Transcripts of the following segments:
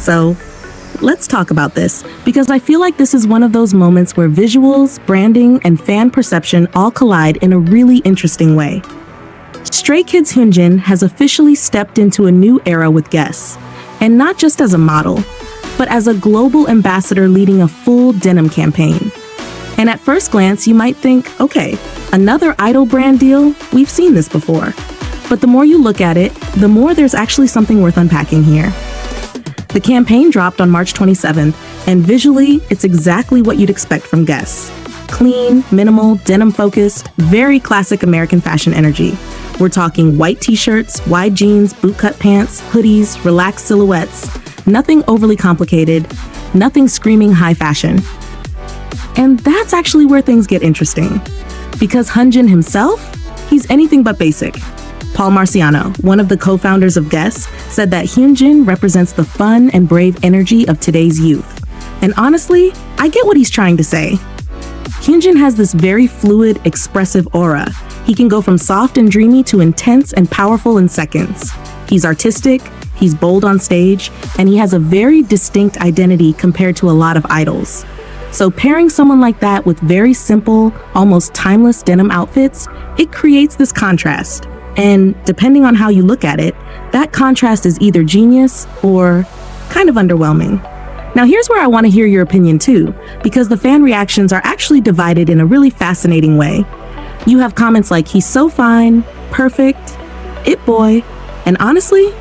So let's talk about this, because I feel like this is one of those moments where visuals, branding, and fan perception all collide in a really interesting way. Stray Kids Hyunjin has officially stepped into a new era with Guess, and not just as a model, but as a global ambassador leading a full denim campaign. And at first glance, you might think, okay, another idol brand deal? We've seen this before. But the more you look at it, the more there's actually something worth unpacking here. The campaign dropped on March 27th, and visually, it's exactly what you'd expect from Guess. Clean, minimal, denim-focused, very classic American fashion energy. We're talking white t-shirts, wide jeans, bootcut pants, hoodies, relaxed silhouettes. Nothing overly complicated, nothing screaming high fashion. And that's actually where things get interesting. Because Hyunjin himself, he's anything but basic. Paul Marciano, one of the co-founders of Guess, said that Hyunjin represents the fun and brave energy of today's youth. And honestly, I get what he's trying to say. Hyunjin has this very fluid, expressive aura. He can go from soft and dreamy to intense and powerful in seconds. He's artistic, he's bold on stage, and he has a very distinct identity compared to a lot of idols. So pairing someone like that with very simple, almost timeless denim outfits, it creates this contrast. And depending on how you look at it, that contrast is either genius or kind of underwhelming. Now here's where I want to hear your opinion too, because the fan reactions are actually divided in a really fascinating way. You have comments like, he's so fine, perfect, it boy, and honestly,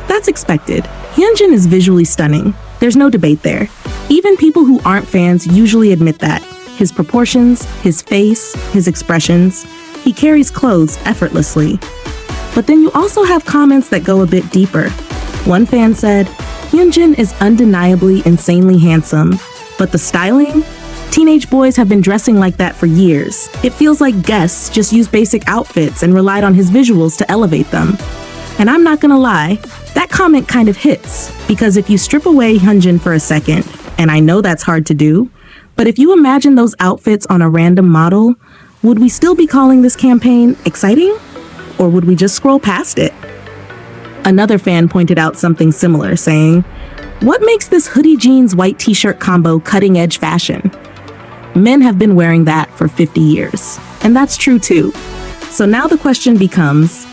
that's expected. Hyunjin is visually stunning. There's no debate there. Even people who aren't fans usually admit that. His proportions, his face, his expressions, he carries clothes effortlessly. But then you also have comments that go a bit deeper. One fan said, Hyunjin is undeniably insanely handsome, but the styling? Teenage boys have been dressing like that for years. It feels like Guess just used basic outfits and relied on his visuals to elevate them. And I'm not gonna lie, that comment kind of hits, because if you strip away Hyunjin for a second, and I know that's hard to do, but if you imagine those outfits on a random model, would we still be calling this campaign exciting? Or would we just scroll past it? Another fan pointed out something similar, saying, what makes this hoodie jeans white t-shirt combo cutting edge fashion? Men have been wearing that for 50 years. And that's true too. So now the question becomes,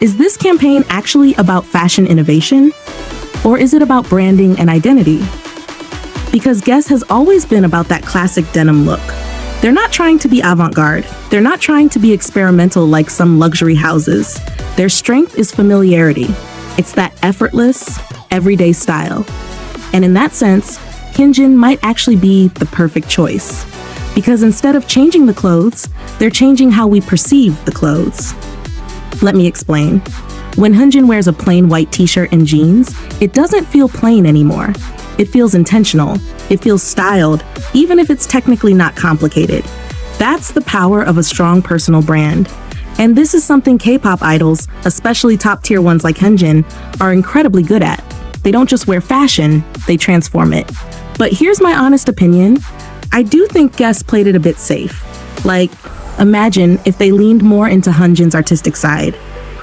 is this campaign actually about fashion innovation? Or is it about branding and identity? Because Guess has always been about that classic denim look. They're not trying to be avant-garde. They're not trying to be experimental like some luxury houses. Their strength is familiarity. It's that effortless, everyday style. And in that sense, Hyunjin might actually be the perfect choice. Because instead of changing the clothes, they're changing how we perceive the clothes. Let me explain. When Hyunjin wears a plain white t-shirt and jeans, it doesn't feel plain anymore. It feels intentional. It feels styled, even if it's technically not complicated. That's the power of a strong personal brand. And this is something K-pop idols, especially top-tier ones like Hyunjin, are incredibly good at. They don't just wear fashion, they transform it. But here's my honest opinion. I do think Guess played it a bit safe. Like, imagine if they leaned more into Hyunjin's artistic side.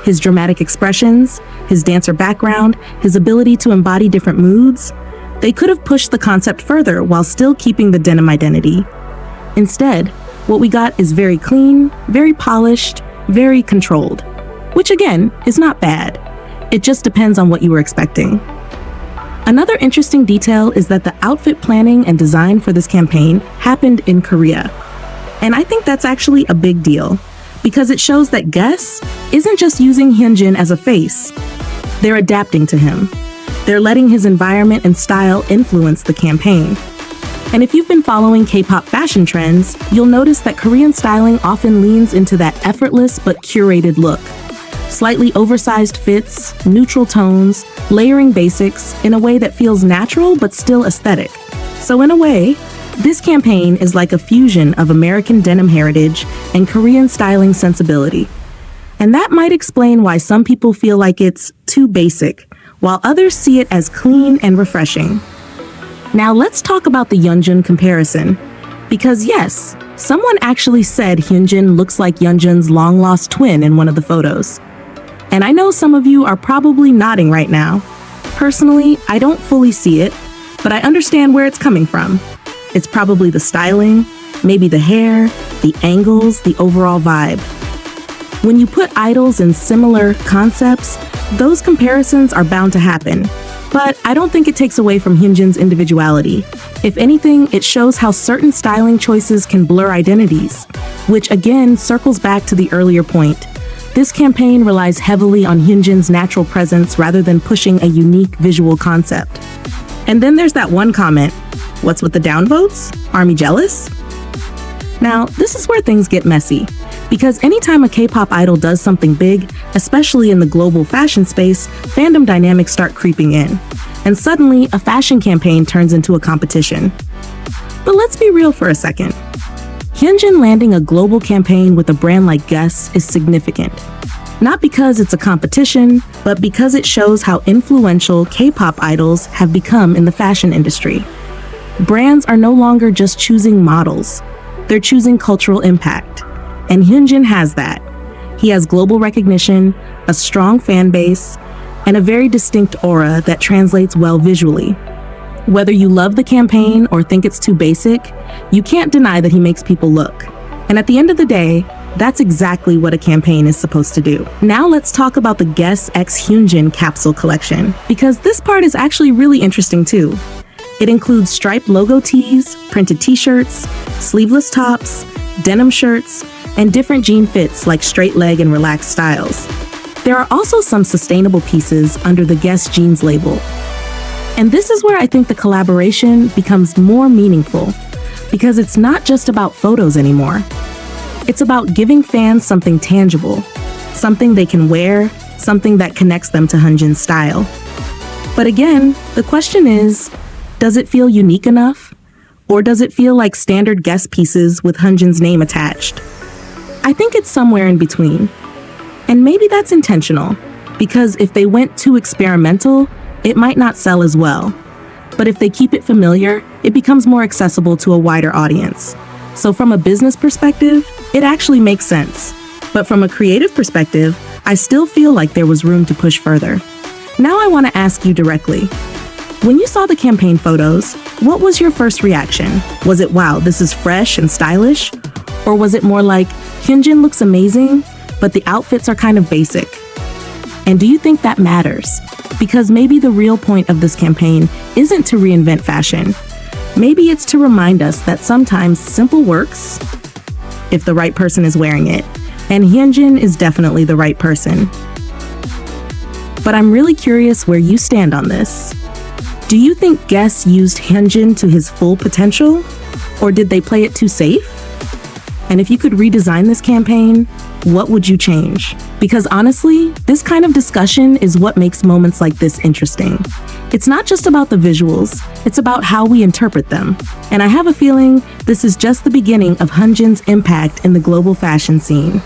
His dramatic expressions, his dancer background, his ability to embody different moods. They could have pushed the concept further while still keeping the denim identity. Instead, what we got is very clean, very polished, very controlled. Which again, is not bad. It just depends on what you were expecting. Another interesting detail is that the outfit planning and design for this campaign happened in Korea. And I think that's actually a big deal, because it shows that Guess isn't just using Hyunjin as a face. They're adapting to him. They're letting his environment and style influence the campaign. And if you've been following K-pop fashion trends, you'll notice that Korean styling often leans into that effortless but curated look. Slightly oversized fits, neutral tones, layering basics in a way that feels natural but still aesthetic. So in a way, this campaign is like a fusion of American denim heritage and Korean styling sensibility. And that might explain why some people feel like it's too basic, while others see it as clean and refreshing. Now let's talk about the Hyunjin comparison. Because yes, someone actually said Hyunjin looks like Hyunjin's long-lost twin in one of the photos. And I know some of you are probably nodding right now. Personally, I don't fully see it, but I understand where it's coming from. It's probably the styling, maybe the hair, the angles, the overall vibe. When you put idols in similar concepts, those comparisons are bound to happen. But I don't think it takes away from Hyunjin's individuality. If anything, it shows how certain styling choices can blur identities, which again circles back to the earlier point. This campaign relies heavily on Hyunjin's natural presence rather than pushing a unique visual concept. And then there's that one comment, "What's with the downvotes? Army jealous?" Now, this is where things get messy. Because anytime a K-pop idol does something big, especially in the global fashion space, fandom dynamics start creeping in. And suddenly, a fashion campaign turns into a competition. But let's be real for a second. Hyunjin landing a global campaign with a brand like Guess is significant. Not because it's a competition, but because it shows how influential K-pop idols have become in the fashion industry. Brands are no longer just choosing models, they're choosing cultural impact. And Hyunjin has that. He has global recognition, a strong fan base, and a very distinct aura that translates well visually. Whether you love the campaign or think it's too basic, you can't deny that he makes people look. And at the end of the day, that's exactly what a campaign is supposed to do. Now let's talk about the Guess X Hyunjin capsule collection, because this part is actually really interesting too. It includes striped logo tees, printed t-shirts, sleeveless tops, denim shirts, and different jean fits like straight leg and relaxed styles. There are also some sustainable pieces under the Guess Jeans label. And this is where I think the collaboration becomes more meaningful, because it's not just about photos anymore. It's about giving fans something tangible, something they can wear, something that connects them to Hyunjin's style. But again, the question is, does it feel unique enough? Or does it feel like standard Guess pieces with Hyunjin's name attached? I think it's somewhere in between. And maybe that's intentional, because if they went too experimental, it might not sell as well. But if they keep it familiar, it becomes more accessible to a wider audience. So from a business perspective, it actually makes sense. But from a creative perspective, I still feel like there was room to push further. Now I want to ask you directly. When you saw the campaign photos, what was your first reaction? Was it, wow, this is fresh and stylish? Or was it more like, Hyunjin looks amazing, but the outfits are kind of basic? And do you think that matters? Because maybe the real point of this campaign isn't to reinvent fashion. Maybe it's to remind us that sometimes simple works if the right person is wearing it. And Hyunjin is definitely the right person. But I'm really curious where you stand on this. Do you think Guess used Hyunjin to his full potential? Or did they play it too safe? And if you could redesign this campaign, what would you change? Because honestly, this kind of discussion is what makes moments like this interesting. It's not just about the visuals, it's about how we interpret them. And I have a feeling this is just the beginning of Hyunjin's impact in the global fashion scene.